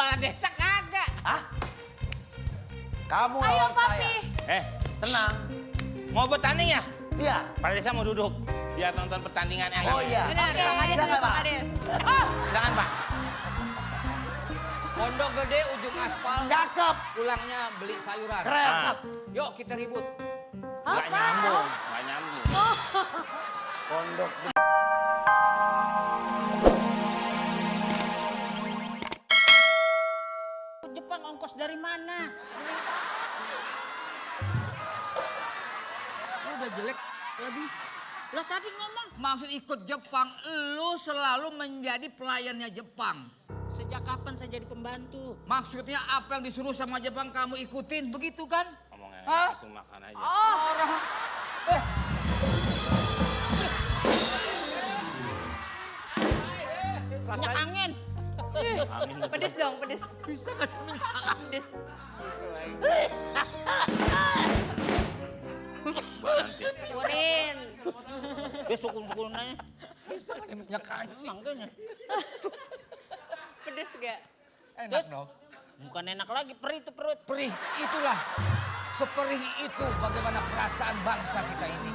kepala desa kagak. Hah? Kamu Ayo, lawan Papi. saya. Tenang. Mau bertanding ya? Iya. Kepala desa mau duduk. Biar nonton pertandingan yang Oh iya. Benar, Oke, Bang Kades dulu, silakan, Bang Pak. Kades. Silakan Pak. Pondok gede ujung aspal, Cakep. pulangnya beli sayuran. Keren. Ah. Yuk kita ribut. Nggak nyambung, nggak nyambung. Pondok. Jepang ongkos dari mana? Lu udah jelek lagi. Lo tadi ngomong Maksud ikut Jepang, lu selalu menjadi pelayannya Jepang. sejak kapan saya jadi pembantu? Maksudnya apa yang disuruh sama Jepang kamu ikutin, begitu kan? Ngomongnya Hah? langsung makan aja. Orang. Banyak Rasanya angin. Amin betul. Pedes dong, pedes. bisa kan minta Pedes. Nanti. Kunin. Dia sukun-sukun aja. bisa kan minyak angin. Makanya. Pedes gak? Enak Terus? dong. Bukan enak lagi, perih itu perut. Perih, itulah. Seperih itu bagaimana perasaan bangsa kita ini.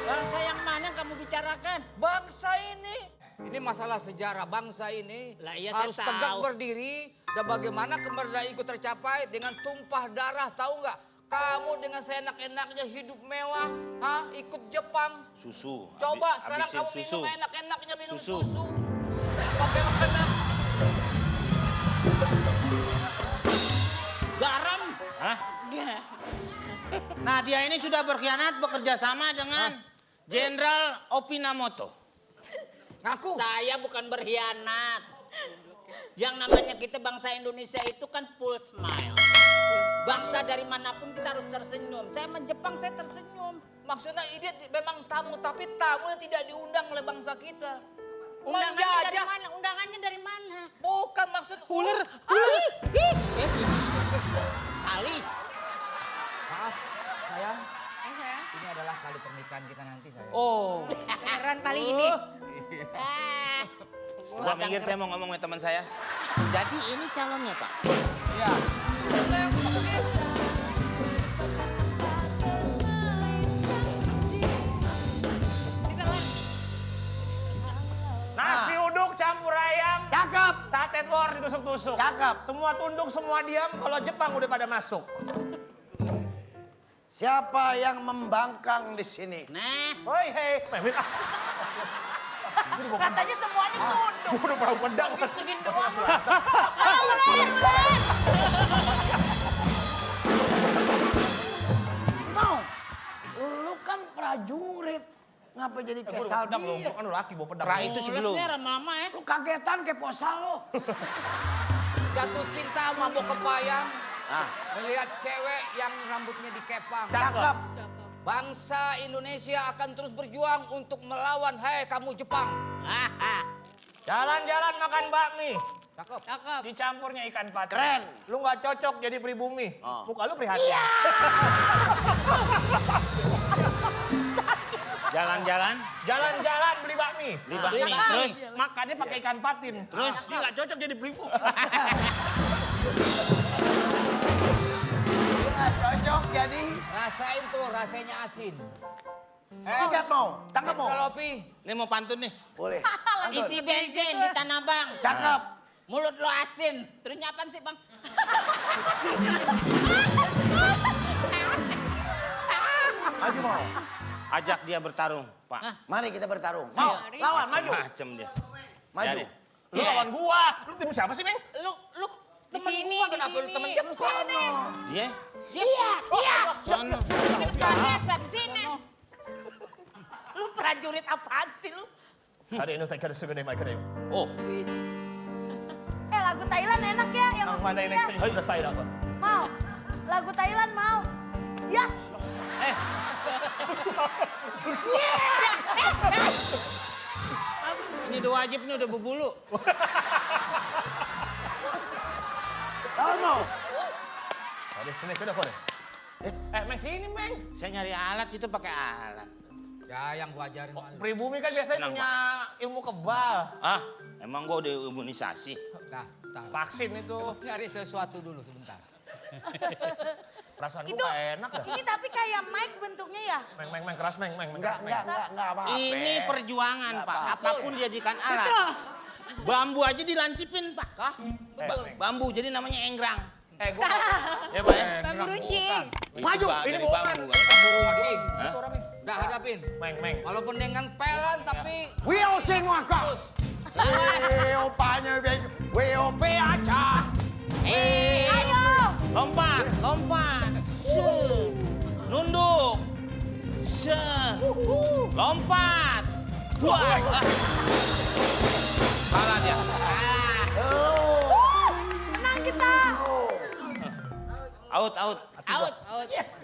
Bangsa yang mana yang kamu bicarakan? Bangsa ini. Ini masalah sejarah bangsa ini Lah iya, saya harus tegak tahu. berdiri. Dan bagaimana kemerdekaan itu tercapai dengan tumpah darah, tahu nggak? Kamu dengan seenak-enaknya hidup mewah, ikut Jepang. Susu. Coba Habisin sekarang kamu susu. minum enak-enaknya minum Susu. susu. Bagaimana? Garam. Hah? Nah dia ini sudah berkhianat bekerja sama dengan Jenderal Opinamoto. Ngaku. Saya bukan berkhianat. Yang namanya kita bangsa Indonesia itu kan full smile. Bangsa dari manapun kita harus tersenyum. Saya sama Jepang saya tersenyum. Maksudnya dia memang tamu, tapi tamu yang tidak diundang oleh bangsa kita. Undangannya dari Menjajah. mana? Undangannya dari mana? Bukan maksud Ular. Kali. Maaf, sayang. Sayang. Ini adalah kali pernikahan kita nanti, sayang. Oh. Heran kali ini. Ah. Coba minggir, saya mau ngomong sama teman saya. Jadi ini calonnya Pak. Iya. Nasi uduk campur ayam, Cakep. sate telur ditusuk-tusuk. Cakep. Semua tunduk, semua diam. Kalau Jepang udah pada masuk. Siapa yang membangkang di sini? Nah, Hoi hei. Katanya semuanya tunduk. Udah pernah pedang. Bikin doang. Ular. Mau? Lu kan prajurit. Ngapa jadi kayak Pedang lu, salbi? kan lu laki bawa pedang. Pra itu sebelum. mulesnya lama-lama ya. Lu kagetan kayak posal lu. Jatuh cinta mabok kepayang. Ah. Melihat cewek yang rambutnya dikepang. Cakep. Bangsa Indonesia akan terus berjuang untuk melawan, hei kamu Jepang. Jalan-jalan makan bakmi. Cakep. Cakep. Dicampurnya ikan patin. Keren. Lu nggak cocok jadi pribumi. Oh. Muka lu prihatin. Jalan-jalan. Jalan-jalan beli bakmi. Beli bakmi. Terus. Makannya pakai ikan patin. Terus? Dia nggak cocok jadi pribumi. Lu nggak cocok jadi. Rasain tuh rasanya asin. Sikat mau? Tangkap mau? Lopi. Ini mau pantun nih. Boleh. Isi bensin di Tanah Abang. Cakep. Mulut lo asin. Terusnya apaan sih Bang? Maju mau? Ajak dia bertarung Pak. Mari kita bertarung. Mau? Lawan, maju. Macem dia. Maju. Jadi. Lu lawan gua. Lu tim siapa sih, Meng? Lu temen sini, gua di kenapa lu sini. temen Jepang? Dia? Iya, iya. Sono. Bikin kepala desa di sini. Lu prajurit apaan sih lu? Ada yang tak ada sebenarnya mereka deh. Oh. Lagu Thailand enak ya yang Yang mana yang next sudah saya apa? mau. Lagu Thailand mau. Ya. Ini udah wajib nih udah berbulu. Lawan mau? Ada sini sudah kau deh. Meng sini, Meng. Saya nyari alat itu pakai alat. Ya yang gua ajarin malu. Pribumi kan biasanya Tenang, punya ilmu kebal. Ah, emang gua udah imunisasi. Nah, Bentar. Vaksin itu. Cari sesuatu dulu sebentar. Perasaan Itu gua gak enak dah. ini tapi kayak mic bentuknya ya. Meng keras meng. Enggak apa-apa. Ini perjuangan, Nggak Pak. apa-apa. Apapun dijadikan alat. Bambu aja dilancipin, Pak. Hah? Betul. Bambu, jadi namanya enggrang. Gua Ya, Pak ya? Bambu runcing. Maju, Ini ini bambu. Lagi. Hah? Udah hadapin. Meng. Walaupun dengan pelan tapi Wio sing waka. terus. Wio panya wio pe aja. Ayo. Lompat. Nunduk. Lompat. Buat. Kalah dia. Menang kita. Out.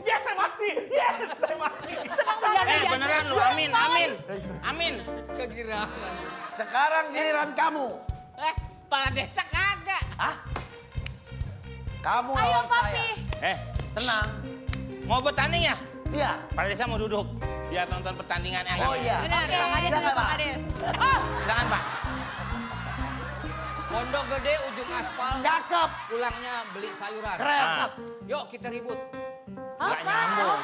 Yes, saya mati. Beneran lu. Amin. Kegirangan. Sekarang giliran kamu. Kepala desa kagak. Kamu Ayo lawan papi. saya. Tenang. Mau bertanding ya? Iya. Pak Desa mau duduk. Biar nonton pertandingan enak. Oh iya. Benar, Bang Ades Silakan, sama Bang Pak. Ades. Silakan, Pak. Pondok gede ujung aspal. Cakep. Pulangnya beli sayuran. Keren. Ah. Yuk kita ribut. Nggak nyambung.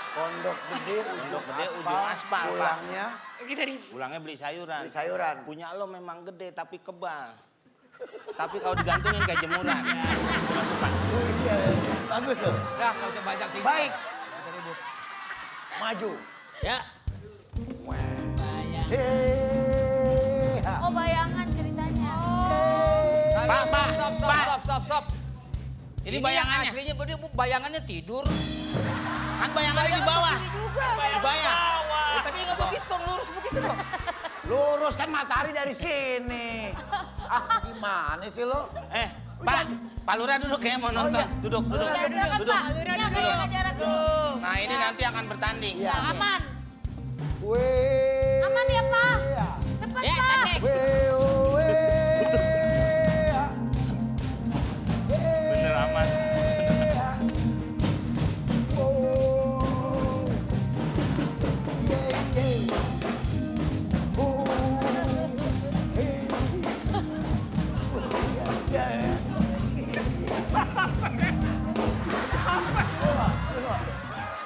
Pondok gede Pondok gede, ujung aspal, Pak. Pulangnya Pulangnya beli sayuran. beli sayuran. Punya lo memang gede tapi kebal. Tapi kalau digantungin kayak jemuran. Masuk, Pak. Bagus tuh. Dah, nggak usah banyak tinggal. Baik. Kita ribut. Maju. Ya. Hei. Oh, bayangan ceritanya. Pak. Stop. Ini yang bayangannya. aslinya bayangannya tidur. Kan bayangannya di bawah. Ini juga. Di bayang. Ya, tapi nggak begitu, lurus begitu dong. Lurus kan matahari dari sini. Ah, gimana sih lo? Pak Lurah duduk ya mau nonton. Duduk. Ya, silakan Pak. Lurah jaga jarak dulu. Nah, ini nanti akan bertanding. Iya. Aman. Weh. Aman ya, Pak. Cepat, Ya, Pak. tanding. Bener aman.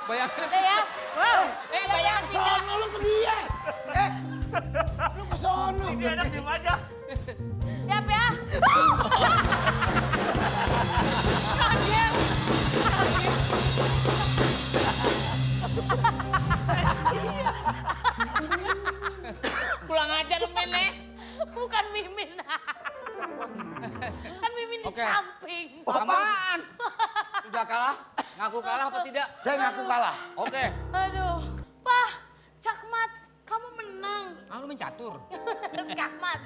Bayangannya Udah ya. Wow. Bayangan pindah. Lu ke dia. Lu ke sono. Dia enak diem aja. Siap ya. Kaget. Pulang aja lu Mene. Bukan Mimin. Kan Mimin di Oke. samping. apaan? Sudah kalah? Ngaku kalah apa tidak? Saya ngaku kalah. Oke. Aduh. Pak, Cakmat, kamu menang. Ah, lu main catur. Skakmat.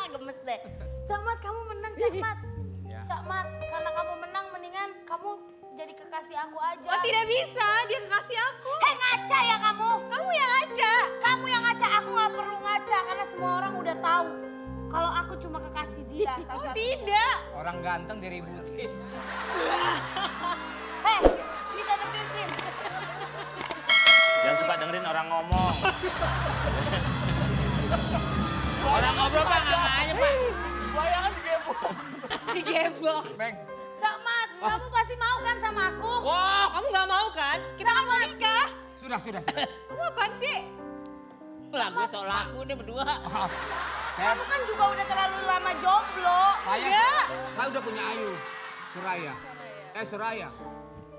Gemes deh. Cakmat, kamu menang, Cakmat. Ya. Cakmat, karena kamu menang, mendingan kamu jadi kekasih aku aja. Oh tidak bisa, dia kekasih aku. Hei, ngaca ya kamu? Kamu yang aja. Kamu yang ngaca, aku nggak perlu ngaca karena semua orang udah tahu kalau aku cuma kekasih dia. Oh tidak. Orang ganteng diributin. Hei, kita deketin. Jangan suka dengerin orang ngomong. Orang ngobrol, Pak, nggak aja, Pak. Bayangan digebuk. Digebok. Beng. Cakmat, kamu pasti mau kan sama aku? Wah, Kamu nggak mau kan? Kita kan mau nikah. sudah. Kamu apaan sih? Lah gue soal aku nih berdua. Maaf. Saya Kamu kan juga udah terlalu lama jomblo. saya udah punya Ayu. Suraya.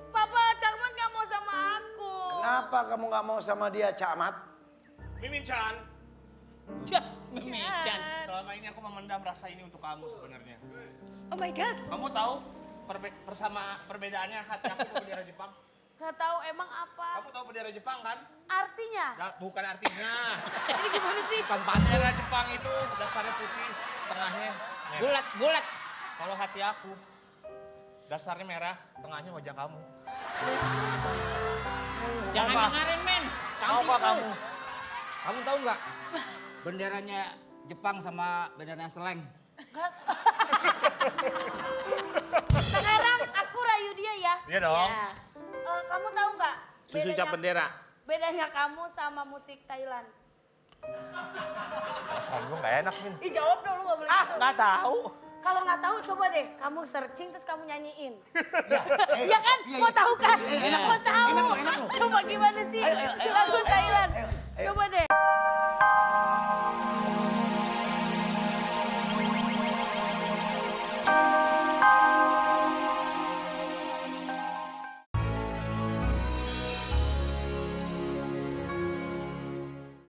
Papa, Cakmat nggak mau sama aku. Kenapa kamu nggak mau sama dia, Cakmat? Mimin Chan, Memican. selama ini aku memendam rasa ini untuk kamu sebenarnya. Oh my god. Kamu tahu perbedaannya hati aku sama bendera Jepang? Gak tahu emang apa Kamu tahu bendera Jepang kan? artinya. Nah, bukan artinya. Ini gimana sih? Bendera Jepang itu dasarnya putih, tengahnya merah. Bulat. Kalau hati aku, dasarnya merah, tengahnya wajah kamu. Jangan Apa? dengerin men. Mau apa kamu? Kamu tahu nggak? Benderanya Jepang sama benderanya Seleng. Sekarang aku rayu dia ya. Iya dong. Ya. Kamu tahu nggak Susu cap bendera. bedanya kamu sama musik Thailand? Perasaan gue gak enak, Min. Ih jawab dong, lu gak boleh gitu. Nggak tahu. Kalau nggak tahu coba deh kamu searching terus kamu nyanyiin. Iya kan? Mau tahu kan? Mau tahu. Enak loh. Coba gimana sih? Lagu Thailand.